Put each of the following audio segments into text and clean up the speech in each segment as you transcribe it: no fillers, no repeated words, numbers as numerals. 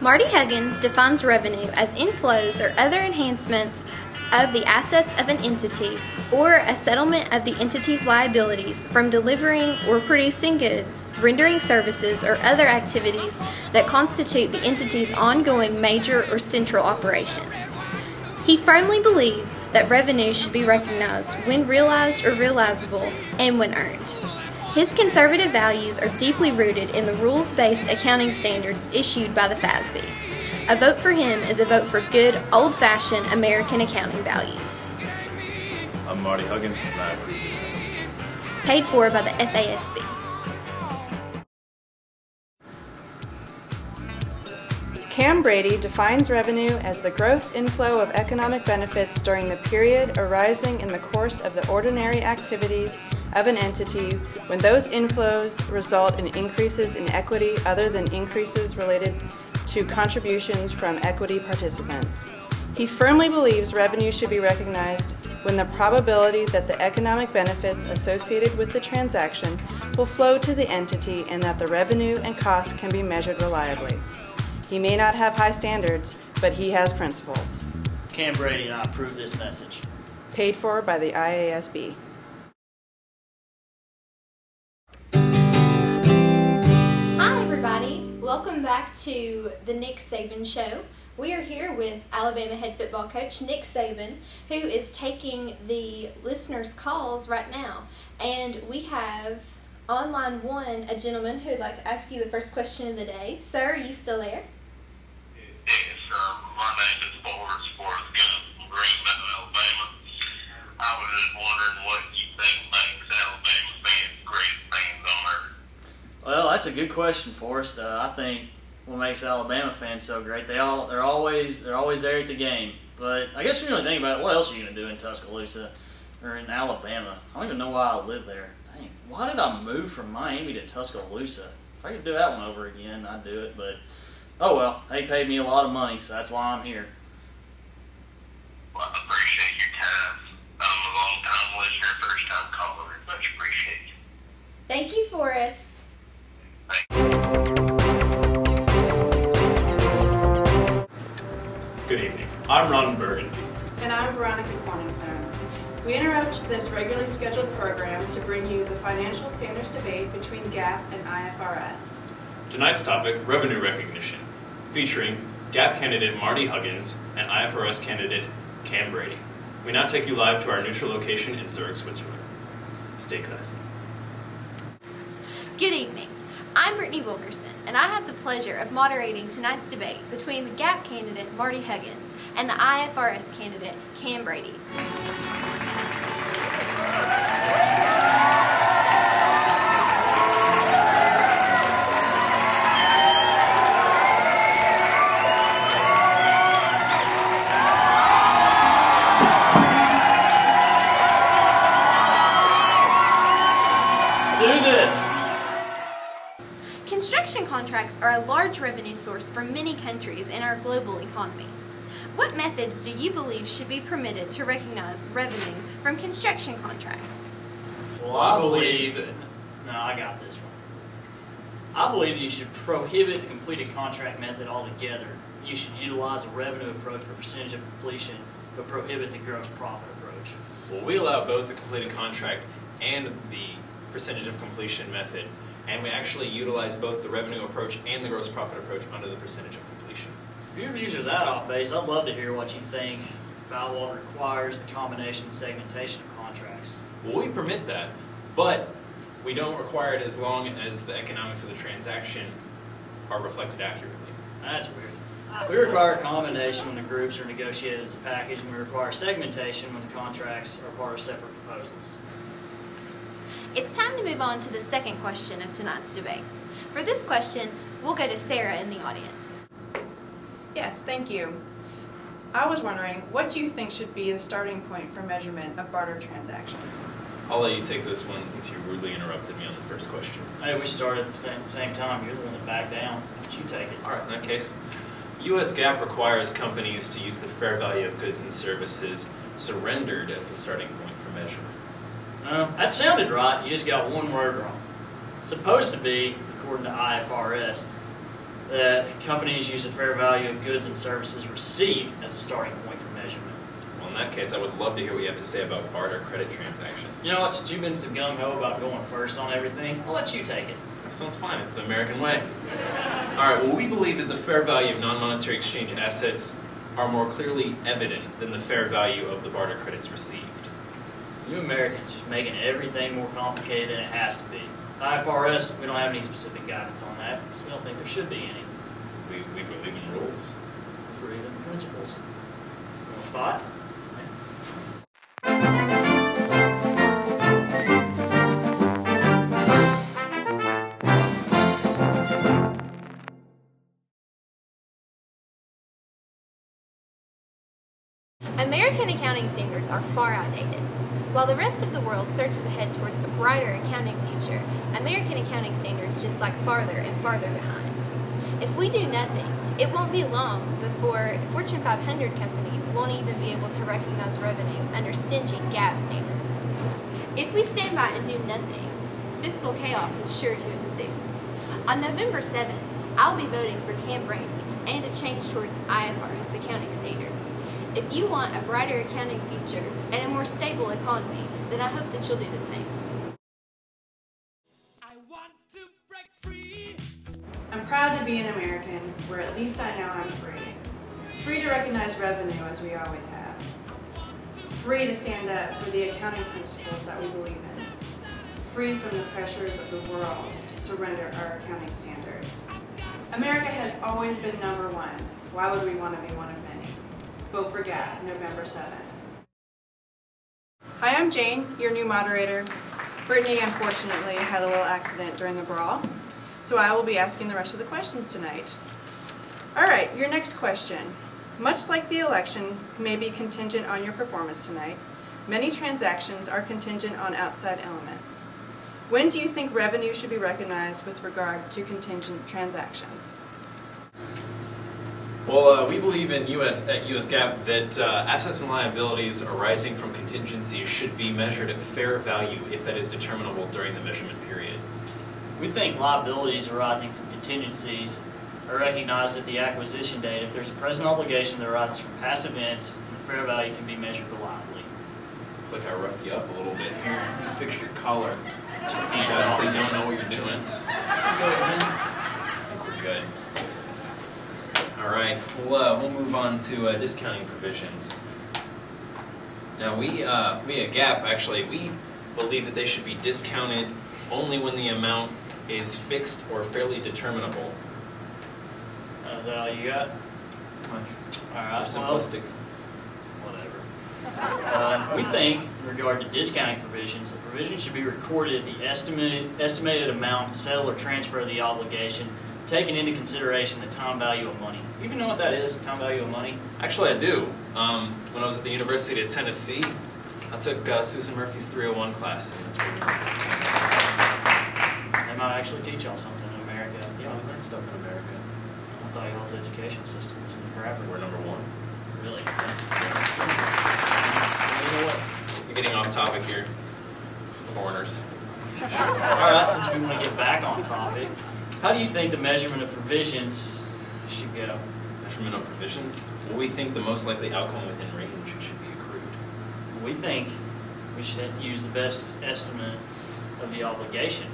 Marty Huggins defines revenue as inflows or other enhancements of the assets of an entity or a settlement of the entity's liabilities from delivering or producing goods, rendering services, or other activities that constitute the entity's ongoing major or central operations. He firmly believes that revenue should be recognized when realized or realizable and when earned. His conservative values are deeply rooted in the rules-based accounting standards issued by the FASB. A vote for him is a vote for good, old-fashioned American accounting values. I'm Marty Huggins, and I approve this message. Paid for by the FASB. Cam Brady defines revenue as the gross inflow of economic benefits during the period arising in the course of the ordinary activities of an entity when those inflows result in increases in equity other than increases related to contributions from equity participants. He firmly believes revenue should be recognized when the probability that the economic benefits associated with the transaction will flow to the entity and that the revenue and cost can be measured reliably. He may not have high standards, but he has principles. Cam Brady and I approve this message. Paid for by the IASB. Hi everybody, welcome back to the Nick Saban Show. We are here with Alabama head football coach Nick Saban, who is taking the listeners' calls right now. And we have on line one a gentleman who would like to ask you the first question of the day. Sir, are you still there? Yes, my name is Forrest Gump from Green Meadow, Alabama. I was just wondering what you think makes Alabama fans great fans on earth. Well, that's a good question, Forrest. I think what makes Alabama fans so great, they're always there at the game. But I guess if you really think about it, what else are you going to do in Tuscaloosa or in Alabama? I don't even know why I live there. Dang, why did I move from Miami to Tuscaloosa? If I could do that one over again, I'd do it. But oh well, they paid me a lot of money, so that's why I'm here. Well, I appreciate your time. I'm a long-time listener, first-time caller. Much appreciated. Thank you, Forrest. Thank you. Good evening. I'm Ron Burgundy. And I'm Veronica Corningstone. We interrupt this regularly scheduled program to bring you the financial standards debate between GAAP and IFRS. Tonight's topic, revenue recognition, featuring GAAP candidate Marty Huggins and IFRS candidate Cam Brady. We now take you live to our neutral location in Zurich, Switzerland. Stay classy. Good evening. I'm Brittany Wilkerson, and I have the pleasure of moderating tonight's debate between the GAAP candidate Marty Huggins and the IFRS candidate Cam Brady. Construction contracts are a large revenue source for many countries in our global economy. What methods do you believe should be permitted to recognize revenue from construction contracts? Well, I believe... No, I got this one. I believe you should prohibit the completed contract method altogether. You should utilize a revenue approach for percentage of completion, but prohibit the gross profit approach. Well, we allow both the completed contract and the percentage of completion method, and we actually utilize both the revenue approach and the gross profit approach under the percentage of completion. If your views are that off base, I'd love to hear what you think about what requires the combination and segmentation of contracts. Well, we permit that, but we don't require it as long as the economics of the transaction are reflected accurately. That's weird. We require a combination when the groups are negotiated as a package, and we require segmentation when the contracts are part of separate proposals. It's time to move on to the second question of tonight's debate. For this question, we'll go to Sarah in the audience. Yes, thank you. I was wondering, what do you think should be the starting point for measurement of barter transactions? I'll let you take this one since you rudely interrupted me on the first question. Hey, we started at the same time. You're the one that backed down. Why don't you take it? All right, in that case, U.S. GAAP requires companies to use the fair value of goods and services surrendered as the starting point for measurement. That sounded right. You just got one word wrong. It's supposed to be, according to IFRS, that companies use the fair value of goods and services received as a starting point for measurement. Well, in that case, I would love to hear what you have to say about barter credit transactions. You know what, since you've been so gung-ho about going first on everything, I'll let you take it. That sounds fine. It's the American way. All right, well, we believe that the fair value of non-monetary exchange assets are more clearly evident than the fair value of the barter credits received. You Americans just making everything more complicated than it has to be. IFRS, we don't have any specific guidance on that, because we don't think there should be any. We believe in rules. For even principles. You want to fight? American accounting standards are far outdated. While the rest of the world surges ahead towards a brighter accounting future, American accounting standards just lag farther and farther behind. If we do nothing, it won't be long before Fortune 500 companies won't even be able to recognize revenue under stingy GAAP standards. If we stand by and do nothing, fiscal chaos is sure to ensue. On November 7th, I'll be voting for Cam Brady and a change towards IFRS accounting standards. If you want a brighter accounting future and a more stable economy, then I hope that you'll do the same. I want to break free. I'm proud to be an American, where at least I know I'm free. Free to recognize revenue as we always have. Free to stand up for the accounting principles that we believe in. Free from the pressures of the world to surrender our accounting standards. America has always been number one. Why would we want to be one of many? Vote for GAAP, November 7th. Hi, I'm Jane, your new moderator. Brittany, unfortunately, had a little accident during the brawl, so I will be asking the rest of the questions tonight. All right, your next question. Much like the election may be contingent on your performance tonight, many transactions are contingent on outside elements. When do you think revenue should be recognized with regard to contingent transactions? Well, we believe in US GAAP that assets and liabilities arising from contingencies should be measured at fair value if that is determinable during the measurement period. We think liabilities arising from contingencies are recognized at the acquisition date if there's a present obligation that arises from past events and the fair value can be measured reliably. Looks like I roughed you up a little bit here. You fixed your collar. You obviously don't know what you're doing. I think we're good. All right, we'll move on to discounting provisions. Now we at GAAP, actually, we believe that they should be discounted only when the amount is fixed or fairly determinable. Is that all you got? Much. All right, Simplistic. Whatever. We think, in regard to discounting provisions, the provision should be recorded at the estimated amount to settle or transfer the obligation, taking into consideration the time value of money. You even know what that is, the time value of money? Actually, I do. When I was at the University of Tennessee, I took Susan Murphy's 301 class, and that's what we learned. They might actually teach y'all something in America. Yeah, we learned stuff in America. I thought y'all's education system was in crapper. We're number one. Really? You know what? We're getting off topic here. Foreigners. Alright, since we want to get back on topic, how do you think the measurement of provisions should go? Measurement of provisions? Well, we think the most likely outcome within range should be accrued. We think we should use the best estimate of the obligation.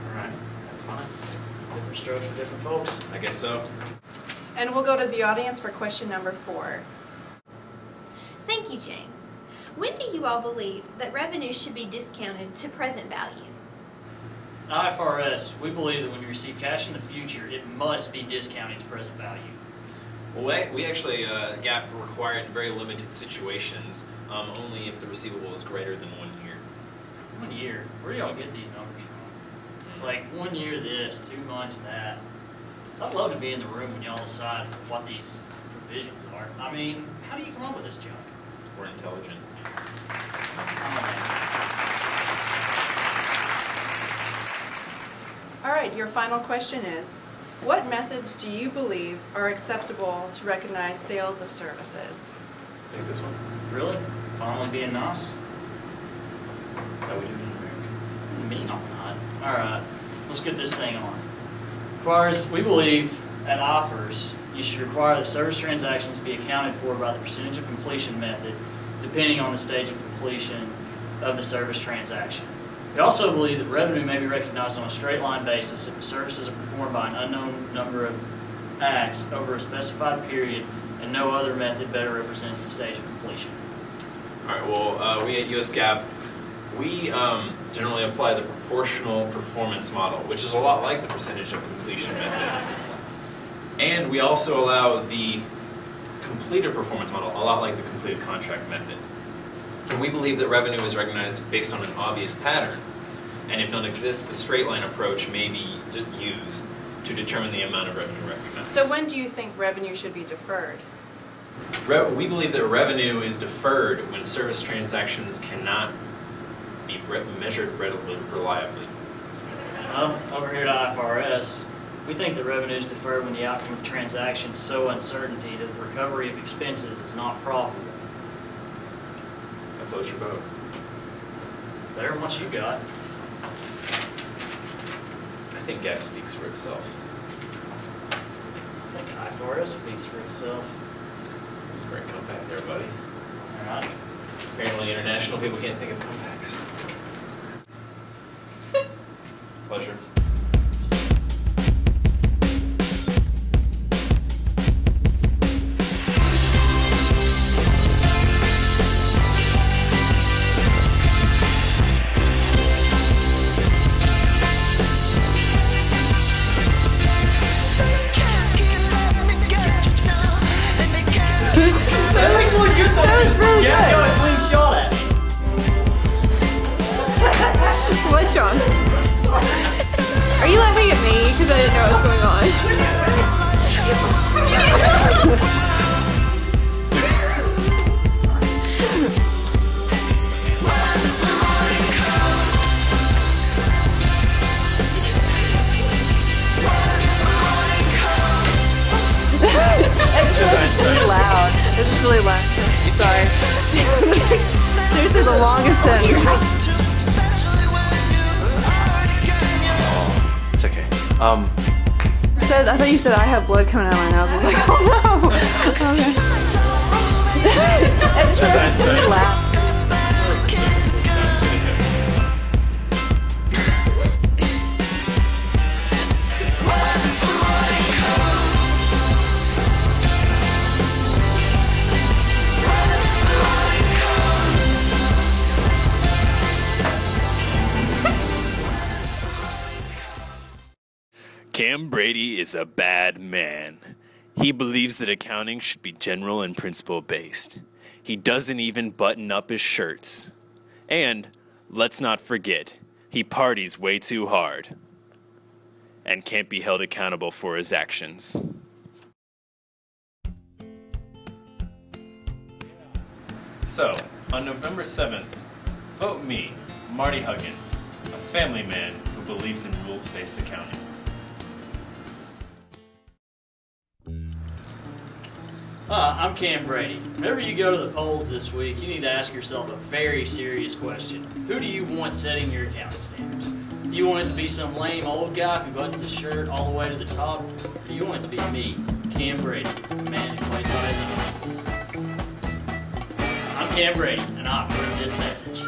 Alright, that's fine. Different strokes for different folks. I guess so. And we'll go to the audience for question number 4. Thank you, Jane. When do you all believe that revenue should be discounted to present value? IFRS, we believe that when you receive cash in the future, it must be discounted to present value. Well, we actually, GAAP required in very limited situations, only if the receivable is greater than 1 year. 1 year? Where do y'all get these numbers from? It's like 1 year this, 2 months that. I'd love to be in the room when y'all decide what these provisions are. I mean, how do you come up with this junk? We're intelligent. All right, your final question is, what methods do you believe are acceptable to recognize sales of services? Take this one. Really? Finally being nice? That's how we do it in America. Me, I'm not. Alright, let's get this thing on. We believe at offers, you should require that service transactions be accounted for by the percentage of completion method, depending on the stage of completion of the service transaction. We also believe that revenue may be recognized on a straight line basis if the services are performed by an unknown number of acts over a specified period and no other method better represents the stage of completion. All right, well, we at US GAAP, we generally apply the proportional performance model, which is a lot like the percentage of completion method. And we also allow the completed performance model, a lot like the completed contract method. And we believe that revenue is recognized based on an obvious pattern. And if none exists, the straight line approach may be used to determine the amount of revenue recognized. So when do you think revenue should be deferred? We believe that revenue is deferred when service transactions cannot be measured reliably. Well, over here at IFRS, we think that revenue is deferred when the outcome of the transaction is so uncertainty that the recovery of expenses is not probable. That floats your boat. Better than what you got. I think GAAP speaks for itself. I think IFRS speaks for itself. It's a great comeback there, buddy. All right. Apparently international people can't think of comebacks. It's a pleasure. That was really good. Go a clean shot at me. What's wrong? Are you laughing at me? Because I didn't know what was going on. It's really loud. It's just really loud. Sorry. Seriously, the longest sentence. It's okay. Said, I thought you said I have blood coming out of my nose. I was like, oh no. Okay. It's really loud. Cam Brady is a bad man. He believes that accounting should be general and principle based. He doesn't even button up his shirts. And, let's not forget, he parties way too hard and can't be held accountable for his actions. So, on November 7th, vote me, Marty Huggins, a family man who believes in rules-based accounting. I'm Cam Brady. Whenever you go to the polls this week, you need to ask yourself a very serious question. Who do you want setting your accounting standards? Do you want it to be some lame old guy who buttons his shirt all the way to the top? Or do you want it to be me, Cam Brady, a man who plays by his own rules? I'm Cam Brady, and I approve this message.